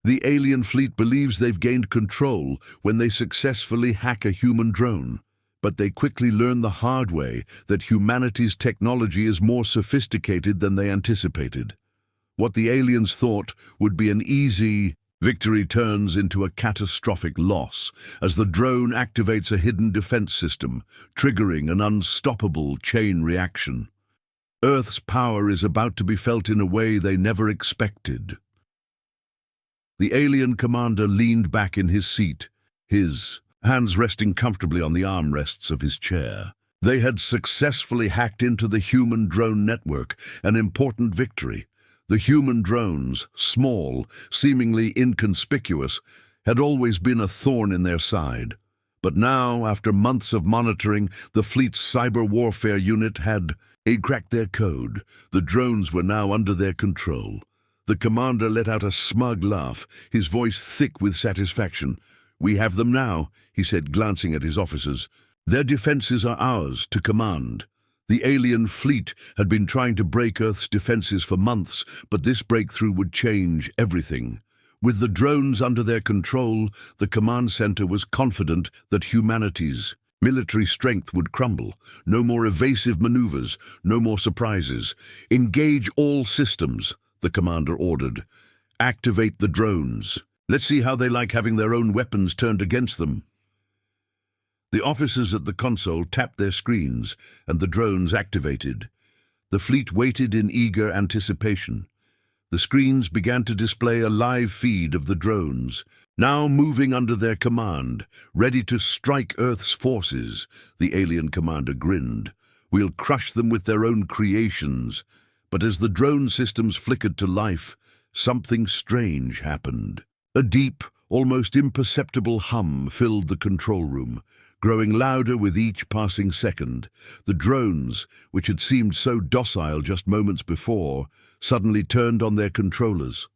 The alien fleet believes they've gained control when they successfully hack a human drone. But they quickly learn the hard way that humanity's technology is more sophisticated than they anticipated. What the aliens thought would be an easy victory turns into a catastrophic loss as the drone activates a hidden defense system, triggering an unstoppable chain reaction. Earth's power is about to be felt in a way they never expected. The alien commander leaned back in his seat, his hands resting comfortably on the armrests of his chair. They had successfully hacked into the human drone network, an important victory. The human drones, small, seemingly inconspicuous, had always been a thorn in their side. But now, after months of monitoring, the fleet's cyber warfare unit had cracked their code. The drones were now under their control. The commander let out a smug laugh, his voice thick with satisfaction. "We have them now," he said, glancing at his officers. "Their defenses are ours to command." The alien fleet had been trying to break Earth's defenses for months, but this breakthrough would change everything. With the drones under their control, the command center was confident that humanity's military strength would crumble. No more evasive maneuvers, no more surprises. "Engage all systems," the commander ordered. "Activate the drones. Let's see how they like having their own weapons turned against them." The officers at the console tapped their screens, and the drones activated. The fleet waited in eager anticipation. The screens began to display a live feed of the drones, now moving under their command, ready to strike Earth's forces. The alien commander grinned. "We'll crush them with their own creations." But as the drone systems flickered to life, something strange happened. A deep, almost imperceptible hum filled the control room, growing louder with each passing second. The drones, which had seemed so docile just moments before, suddenly turned on their controllers.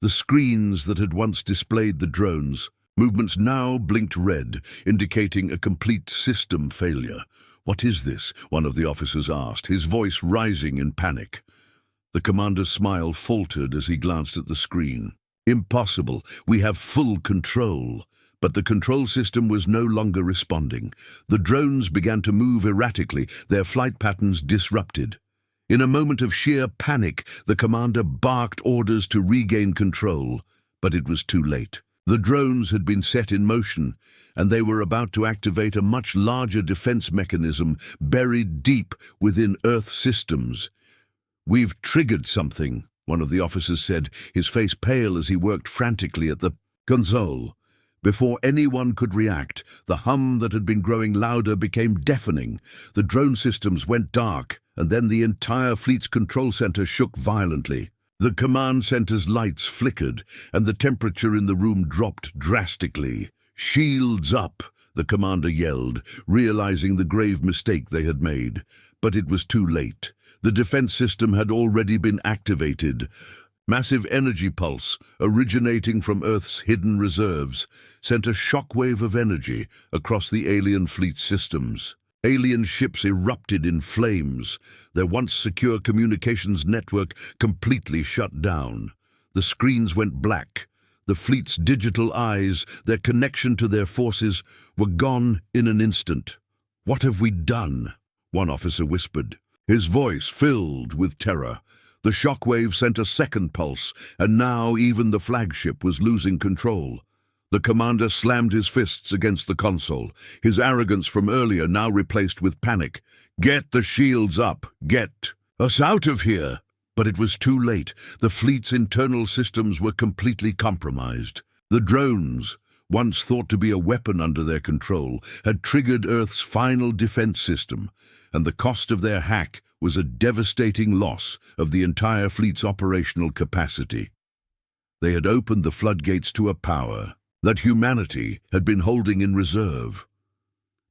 The screens that had once displayed the drones' movements now blinked red, indicating a complete system failure. "What is this?" one of the officers asked, his voice rising in panic. The commander's smile faltered as he glanced at the screen. "Impossible. We have full control." But the control system was no longer responding. The drones began to move erratically, their flight patterns disrupted. In a moment of sheer panic, the commander barked orders to regain control, but it was too late. The drones had been set in motion, and they were about to activate a much larger defense mechanism buried deep within Earth systems. "We've triggered something," one of the officers said, his face pale as he worked frantically at the console. Before anyone could react, the hum that had been growing louder became deafening. The drone systems went dark, and then the entire fleet's control center shook violently. The command center's lights flickered, and the temperature in the room dropped drastically. "Shields up!" the commander yelled, realizing the grave mistake they had made. But it was too late. The defense system had already been activated. Massive energy pulse, originating from Earth's hidden reserves, sent a shockwave of energy across the alien fleet systems. Alien ships erupted in flames, their once secure communications network completely shut down. The screens went black. The fleet's digital eyes, their connection to their forces, were gone in an instant. "What have we done?" one officer whispered, his voice filled with terror. The shockwave sent a second pulse, and now even the flagship was losing control. The commander slammed his fists against the console, his arrogance from earlier now replaced with panic. "Get the shields up! Get us out of here!" But it was too late. The fleet's internal systems were completely compromised. The drones, once thought to be a weapon under their control, had triggered Earth's final defense system, and the cost of their hack was a devastating loss of the entire fleet's operational capacity. They had opened the floodgates to a power that humanity had been holding in reserve.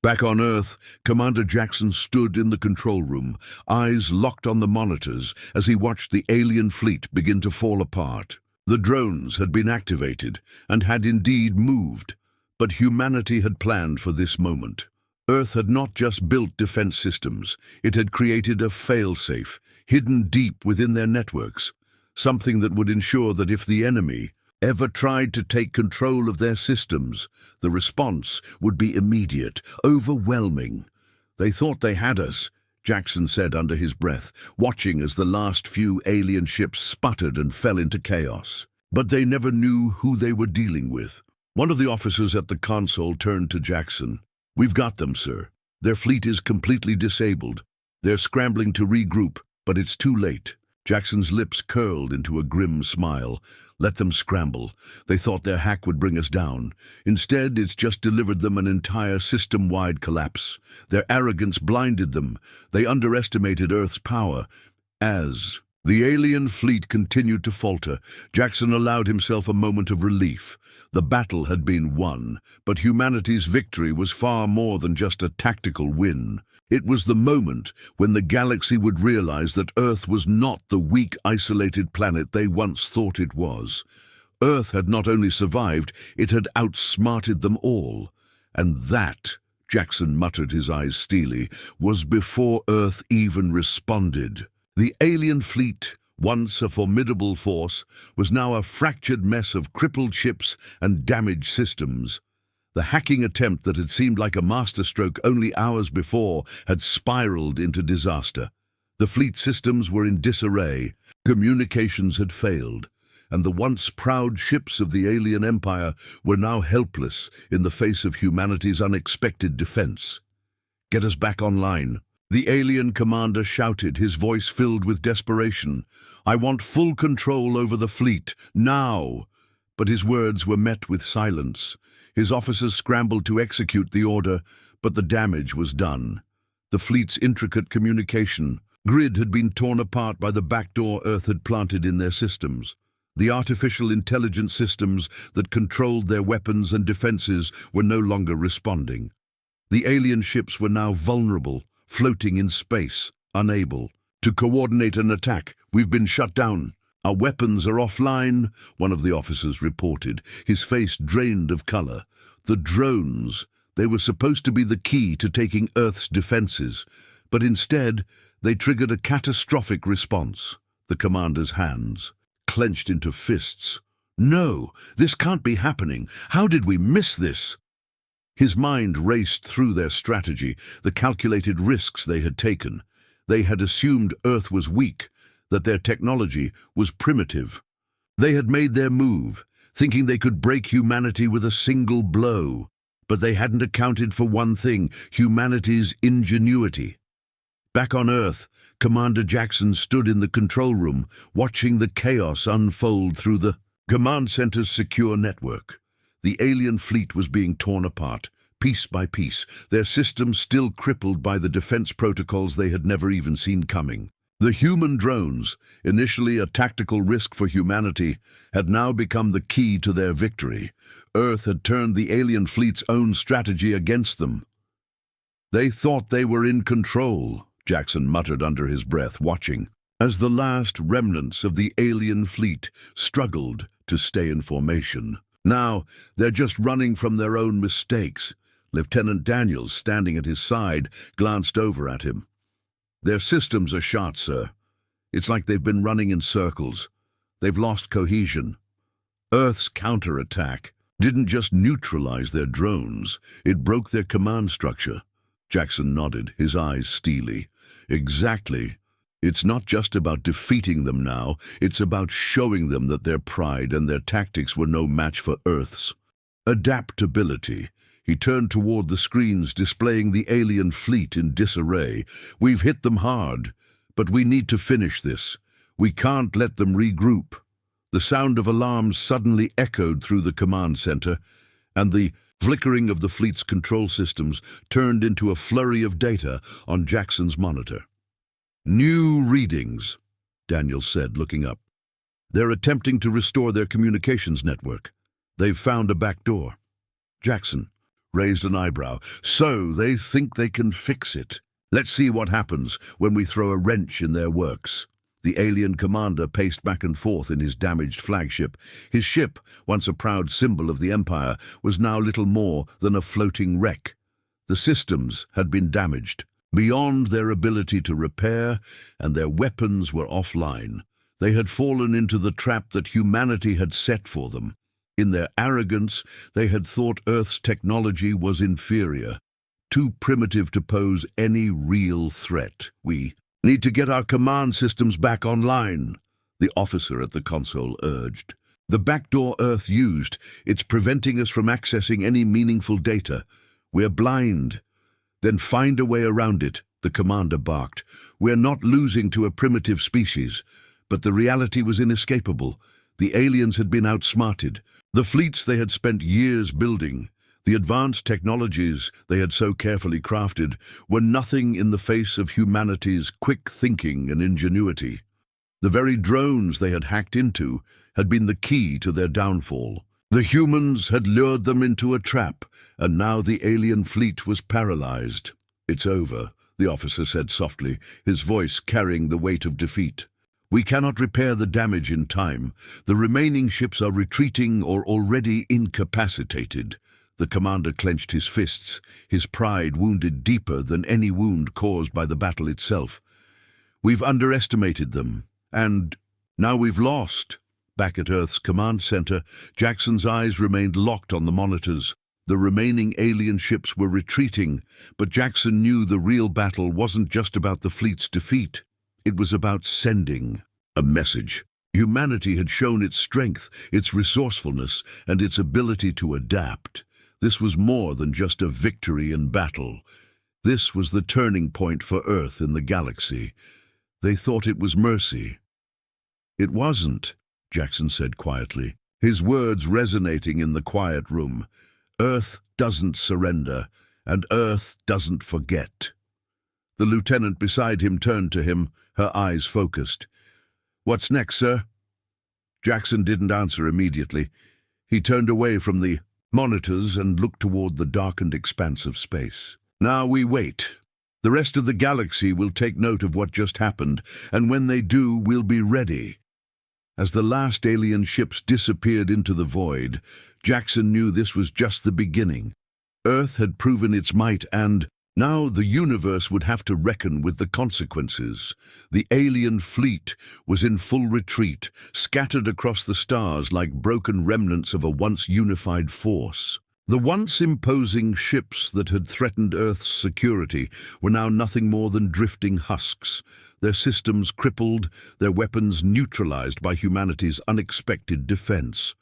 Back on Earth, Commander Jackson stood in the control room, eyes locked on the monitors as he watched the alien fleet begin to fall apart. The drones had been activated and had indeed moved, but humanity had planned for this moment. Earth had not just built defense systems, it had created a fail-safe, hidden deep within their networks, something that would ensure that if the enemy ever tried to take control of their systems, the response would be immediate, overwhelming. "They thought they had us," Jackson said under his breath, watching as the last few alien ships sputtered and fell into chaos. But they never knew who they were dealing with. One of the officers at the console turned to Jackson. "We've got them, sir. Their fleet is completely disabled. They're scrambling to regroup, but it's too late." Jackson's lips curled into a grim smile. "Let them scramble. They thought their hack would bring us down. Instead, it's just delivered them an entire system-wide collapse. Their arrogance blinded them. They underestimated Earth's power. As the alien fleet continued to falter, Jackson allowed himself a moment of relief. The battle had been won, but humanity's victory was far more than just a tactical win. It was the moment when the galaxy would realize that Earth was not the weak, isolated planet they once thought it was. Earth had not only survived, it had outsmarted them all. And that, Jackson muttered, his eyes steely, was before Earth even responded. The alien fleet, once a formidable force, was now a fractured mess of crippled ships and damaged systems. The hacking attempt that had seemed like a masterstroke only hours before had spiraled into disaster. The fleet systems were in disarray, communications had failed, and the once proud ships of the alien empire were now helpless in the face of humanity's unexpected defense. "Get us back online," the alien commander shouted, his voice filled with desperation. "I want full control over the fleet, now!" But his words were met with silence. His officers scrambled to execute the order, but the damage was done. The fleet's intricate communication grid had been torn apart by the backdoor Earth had planted in their systems. The artificial intelligence systems that controlled their weapons and defenses were no longer responding. The alien ships were now vulnerable, floating in space, unable to coordinate an attack. "We've been shut down. Our weapons are offline," one of the officers reported, his face drained of color. "The drones, they were supposed to be the key to taking Earth's defenses, but instead they triggered a catastrophic response." The commander's hands clenched into fists. "No, this can't be happening. How did we miss this?" His mind raced through their strategy, the calculated risks they had taken. They had assumed Earth was weak, that their technology was primitive. They had made their move, thinking they could break humanity with a single blow. But they hadn't accounted for one thing: humanity's ingenuity. Back on Earth, Commander Jackson stood in the control room, watching the chaos unfold through the command center's secure network. The alien fleet was being torn apart, piece by piece, their systems still crippled by the defense protocols they had never even seen coming. The human drones, initially a tactical risk for humanity, had now become the key to their victory. Earth had turned the alien fleet's own strategy against them. "They thought they were in control," Jackson muttered under his breath, watching as the last remnants of the alien fleet struggled to stay in formation. "Now, they're just running from their own mistakes." Lieutenant Daniels, standing at his side, glanced over at him. "Their systems are shot, sir. It's like they've been running in circles. They've lost cohesion. Earth's counterattack didn't just neutralize their drones, it broke their command structure." Jackson nodded, his eyes steely. "Exactly. It's not just about defeating them now, it's about showing them that their pride and their tactics were no match for Earth's." Adaptability. He turned toward the screens displaying the alien fleet in disarray. "We've hit them hard, but we need to finish this. We can't let them regroup." The sound of alarms suddenly echoed through the command center, and the flickering of the fleet's control systems turned into a flurry of data on Jackson's monitor. "New readings," Daniel said, looking up. "They're attempting to restore their communications network. They've found a back door." Jackson raised an eyebrow. "So they think they can fix it. Let's see what happens when we throw a wrench in their works." The alien commander paced back and forth in his damaged flagship. His ship, once a proud symbol of the Empire, was now little more than a floating wreck. The systems had been damaged beyond their ability to repair, and their weapons were offline. They had fallen into the trap that humanity had set for them. In their arrogance, they had thought Earth's technology was inferior, too primitive to pose any real threat. "We need to get our command systems back online," the officer at the console urged. "The backdoor Earth used, it's preventing us from accessing any meaningful data. We're blind." "Then find a way around it," the commander barked. "We're not losing to a primitive species." But the reality was inescapable. The aliens had been outsmarted. The fleets they had spent years building, the advanced technologies they had so carefully crafted, were nothing in the face of humanity's quick thinking and ingenuity. The very drones they had hacked into had been the key to their downfall. The humans had lured them into a trap, and now the alien fleet was paralyzed. "It's over," the officer said softly, his voice carrying the weight of defeat. "We cannot repair the damage in time. The remaining ships are retreating or already incapacitated." The commander clenched his fists, his pride wounded deeper than any wound caused by the battle itself. "We've underestimated them, and now we've lost." Back at Earth's command center, Jackson's eyes remained locked on the monitors. The remaining alien ships were retreating, but Jackson knew the real battle wasn't just about the fleet's defeat. It was about sending a message. Humanity had shown its strength, its resourcefulness, and its ability to adapt. This was more than just a victory in battle. This was the turning point for Earth in the galaxy. They thought it was mercy. "It wasn't," Jackson said quietly, his words resonating in the quiet room. "Earth doesn't surrender, and Earth doesn't forget." The lieutenant beside him turned to him, her eyes focused. "What's next, sir?" Jackson didn't answer immediately. He turned away from the monitors and looked toward the darkened expanse of space. "Now we wait. The rest of the galaxy will take note of what just happened, and when they do, we'll be ready." As the last alien ships disappeared into the void, Jackson knew this was just the beginning. Earth had proven its might, and now the universe would have to reckon with the consequences. The alien fleet was in full retreat, scattered across the stars like broken remnants of a once unified force. The once imposing ships that had threatened Earth's security were now nothing more than drifting husks, their systems crippled, their weapons neutralized by humanity's unexpected defense.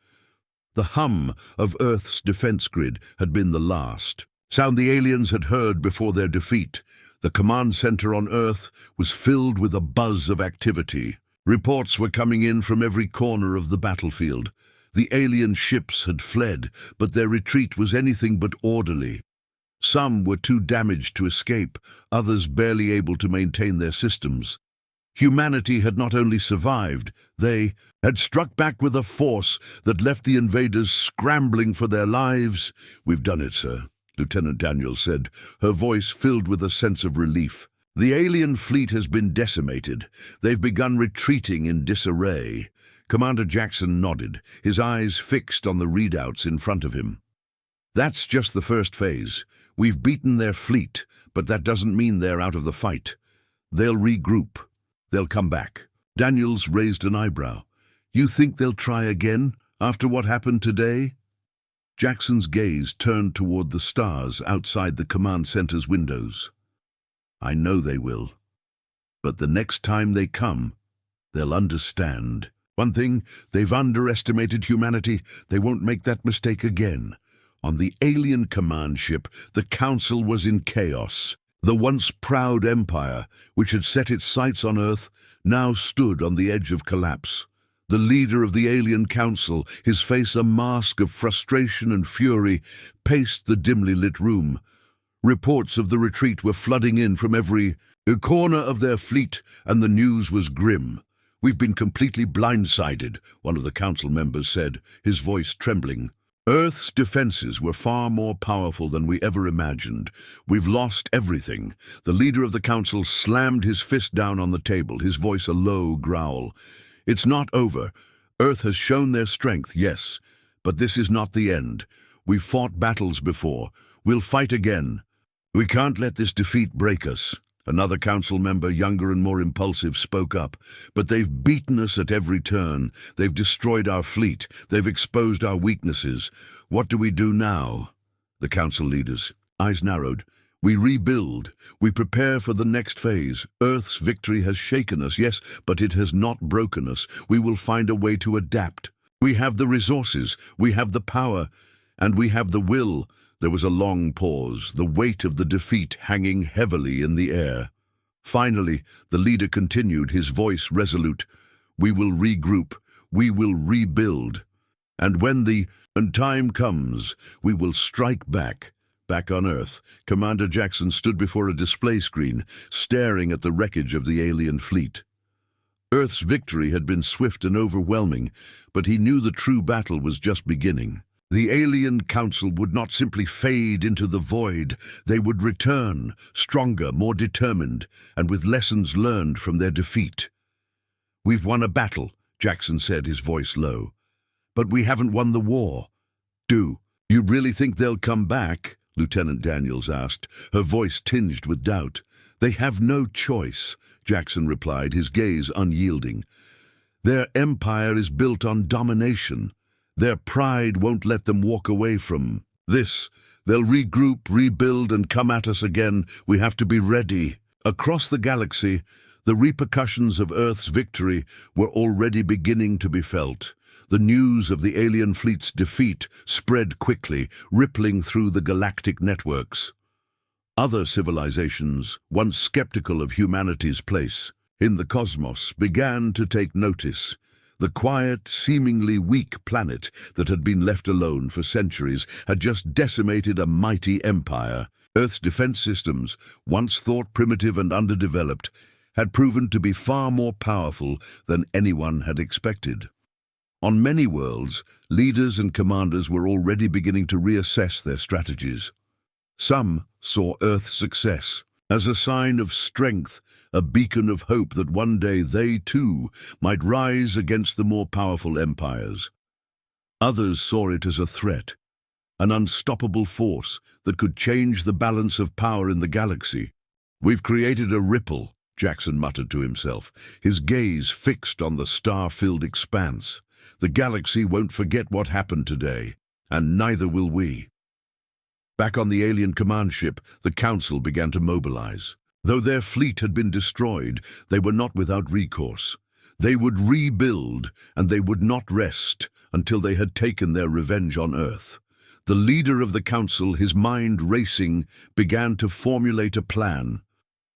The hum of Earth's defense grid had been the last. Sound the aliens had heard before their defeat. The command center on Earth was filled with a buzz of activity. Reports were coming in from every corner of the battlefield. The alien ships had fled, but their retreat was anything but orderly. Some were too damaged to escape, others barely able to maintain their systems. Humanity had not only survived, they had struck back with a force that left the invaders scrambling for their lives. "We've done it, sir," Lieutenant Daniels said, her voice filled with a sense of relief. "The alien fleet has been decimated. They've begun retreating in disarray." Commander Jackson nodded, his eyes fixed on the readouts in front of him. "That's just the first phase. We've beaten their fleet, but that doesn't mean they're out of the fight. They'll regroup. They'll come back." Daniels raised an eyebrow. "You think they'll try again, after what happened today?" Jackson's gaze turned toward the stars outside the command center's windows. "I know they will. But the next time they come, they'll understand. One thing, they've underestimated humanity. They won't make that mistake again." On the alien command ship, the Council was in chaos. The once proud empire, which had set its sights on Earth, now stood on the edge of collapse. The leader of the alien council, his face a mask of frustration and fury, paced the dimly lit room. Reports of the retreat were flooding in from every corner of their fleet, and the news was grim. "We've been completely blindsided," one of the council members said, his voice trembling. "Earth's defenses were far more powerful than we ever imagined. We've lost everything." The leader of the council slammed his fist down on the table, his voice a low growl. "It's not over. Earth has shown their strength, yes, but this is not the end. We've fought battles before. We'll fight again. We can't let this defeat break us." Another council member, younger and more impulsive, spoke up. "But they've beaten us at every turn. They've destroyed our fleet. They've exposed our weaknesses. What do we do now?" The council leaders' eyes narrowed. "We rebuild. We prepare for the next phase. Earth's victory has shaken us, yes, but it has not broken us. We will find a way to adapt. We have the resources, we have the power, and we have the will." There was a long pause, the weight of the defeat hanging heavily in the air. Finally, the leader continued, his voice resolute. "We will regroup. We will rebuild. And when the time comes, we will strike back." Back on Earth, Commander Jackson stood before a display screen, staring at the wreckage of the alien fleet. Earth's victory had been swift and overwhelming, but he knew the true battle was just beginning. The alien council would not simply fade into the void. They would return, stronger, more determined, and with lessons learned from their defeat. "We've won a battle," Jackson said, his voice low. "But we haven't won the war." "Do you really think they'll come back?" Lieutenant Daniels asked, her voice tinged with doubt. "They have no choice," Jackson replied, his gaze unyielding. "Their empire is built on domination. Their pride won't let them walk away from this. They'll regroup, rebuild, and come at us again. We have to be ready." Across the galaxy, the repercussions of Earth's victory were already beginning to be felt. The news of the alien fleet's defeat spread quickly, rippling through the galactic networks. Other civilizations, once skeptical of humanity's place in the cosmos, began to take notice. The quiet, seemingly weak planet that had been left alone for centuries had just decimated a mighty empire. Earth's defense systems, once thought primitive and underdeveloped, had proven to be far more powerful than anyone had expected. On many worlds, leaders and commanders were already beginning to reassess their strategies. Some saw Earth's success as a sign of strength, a beacon of hope that one day they, too, might rise against the more powerful empires. Others saw it as a threat, an unstoppable force that could change the balance of power in the galaxy. "We've created a ripple," Jackson muttered to himself, his gaze fixed on the star-filled expanse. "The galaxy won't forget what happened today, and neither will we." Back on the alien command ship, the Council began to mobilize. Though their fleet had been destroyed, they were not without recourse. They would rebuild, and they would not rest until they had taken their revenge on Earth. The leader of the Council, his mind racing, began to formulate a plan.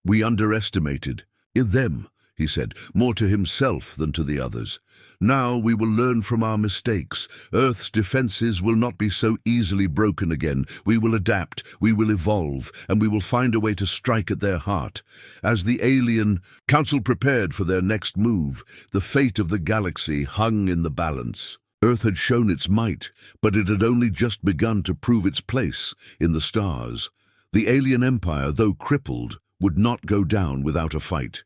"We underestimated them," he said, more to himself than to the others. "Now we will learn from our mistakes. Earth's defenses will not be so easily broken again. We will adapt, we will evolve, and we will find a way to strike at their heart." As the alien council prepared for their next move, the fate of the galaxy hung in the balance. Earth had shown its might, but it had only just begun to prove its place in the stars. The alien empire, though crippled, would not go down without a fight.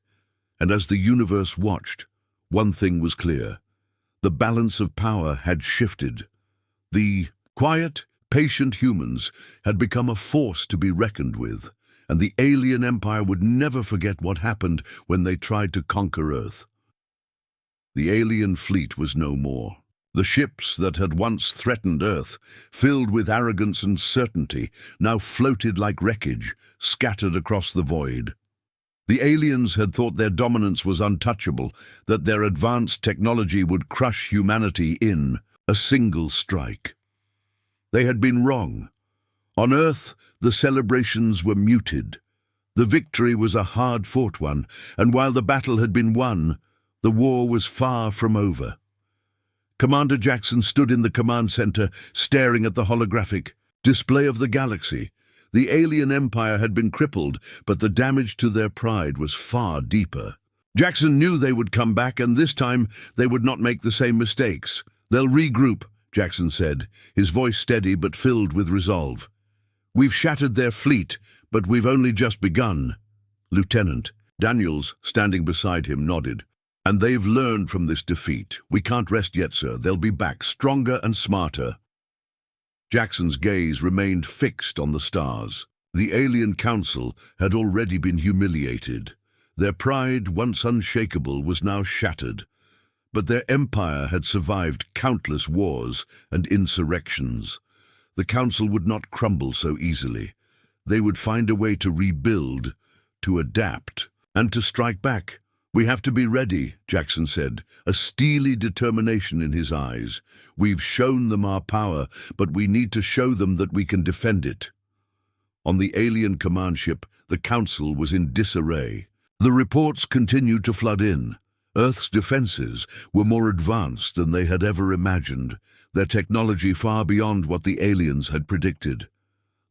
And as the universe watched, one thing was clear. The balance of power had shifted. The quiet, patient humans had become a force to be reckoned with, and the alien empire would never forget what happened when they tried to conquer Earth. The alien fleet was no more. The ships that had once threatened Earth, filled with arrogance and certainty, now floated like wreckage, scattered across the void. The aliens had thought their dominance was untouchable, that their advanced technology would crush humanity in a single strike. They had been wrong. On Earth, the celebrations were muted. The victory was a hard-fought one, and while the battle had been won, the war was far from over. Commander Jackson stood in the command center, staring at the holographic display of the galaxy. The alien empire had been crippled, but the damage to their pride was far deeper. Jackson knew they would come back, and this time they would not make the same mistakes. "They'll regroup," Jackson said, his voice steady but filled with resolve. "We've shattered their fleet, but we've only just begun." Lieutenant Daniels, standing beside him, nodded. "And they've learned from this defeat. We can't rest yet, sir. They'll be back, stronger and smarter." Jackson's gaze remained fixed on the stars. The alien council had already been humiliated. Their pride, once unshakable, was now shattered. But their empire had survived countless wars and insurrections. The council would not crumble so easily. They would find a way to rebuild, to adapt, and to strike back. "We have to be ready," Jackson said, a steely determination in his eyes. "We've shown them our power, but we need to show them that we can defend it." On the alien command ship, the council was in disarray. The reports continued to flood in. Earth's defenses were more advanced than they had ever imagined, their technology far beyond what the aliens had predicted.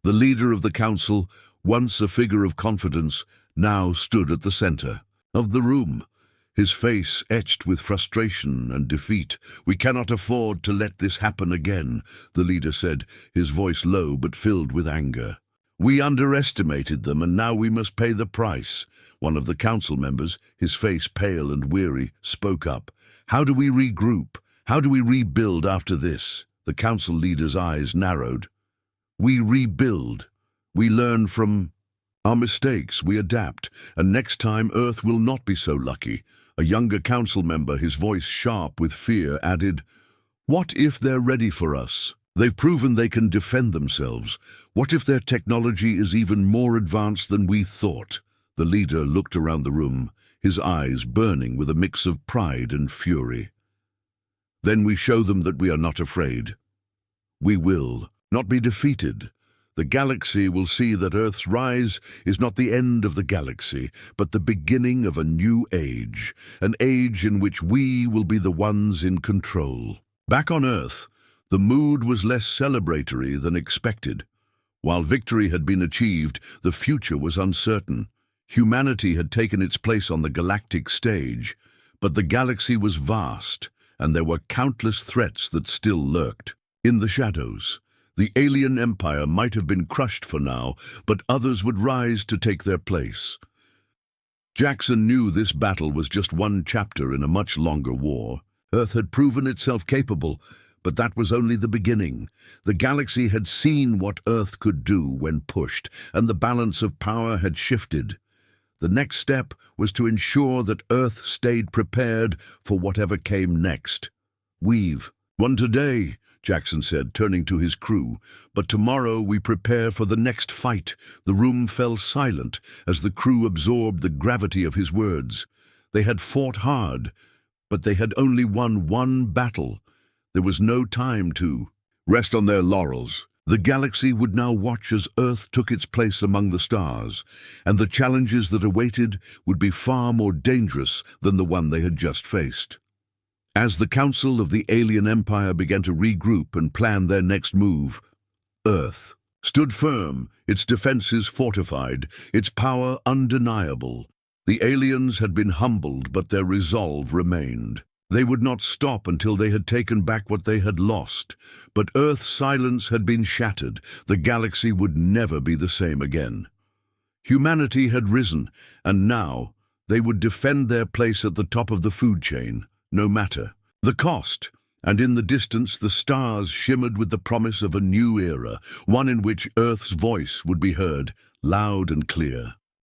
The leader of the council, once a figure of confidence, now stood at the center of the room, his face etched with frustration and defeat. "We cannot afford to let this happen again," the leader said, his voice low but filled with anger. "We underestimated them, and now we must pay the price." One of the council members, his face pale and weary, spoke up. "How do we regroup? How do we rebuild after this?" The council leader's eyes narrowed. "We rebuild. We learn from our mistakes, we adapt, and next time Earth will not be so lucky." A younger council member, his voice sharp with fear, added, "What if they're ready for us? They've proven they can defend themselves. What if their technology is even more advanced than we thought?" The leader looked around the room, his eyes burning with a mix of pride and fury. "Then we show them that we are not afraid. We will not be defeated. The galaxy will see that Earth's rise is not the end of the galaxy, but the beginning of a new age, an age in which we will be the ones in control." Back on Earth, the mood was less celebratory than expected. While victory had been achieved, the future was uncertain. Humanity had taken its place on the galactic stage, but the galaxy was vast, and there were countless threats that still lurked. In the shadows, the alien empire might have been crushed for now, but others would rise to take their place. Jackson knew this battle was just one chapter in a much longer war. Earth had proven itself capable, but that was only the beginning. The galaxy had seen what Earth could do when pushed, and the balance of power had shifted. The next step was to ensure that Earth stayed prepared for whatever came next. "We've won today," Jackson said, turning to his crew, "but tomorrow we prepare for the next fight." The room fell silent as the crew absorbed the gravity of his words. They had fought hard, but they had only won one battle. There was no time to rest on their laurels. The galaxy would now watch as Earth took its place among the stars, and the challenges that awaited would be far more dangerous than the one they had just faced. As the Council of the Alien Empire began to regroup and plan their next move, Earth stood firm, its defenses fortified, its power undeniable. The aliens had been humbled, but their resolve remained. They would not stop until they had taken back what they had lost. But Earth's silence had been shattered. The galaxy would never be the same again. Humanity had risen, and now they would defend their place at the top of the food chain, no matter the cost. And in the distance, the stars shimmered with the promise of a new era, one in which Earth's voice would be heard, loud and clear.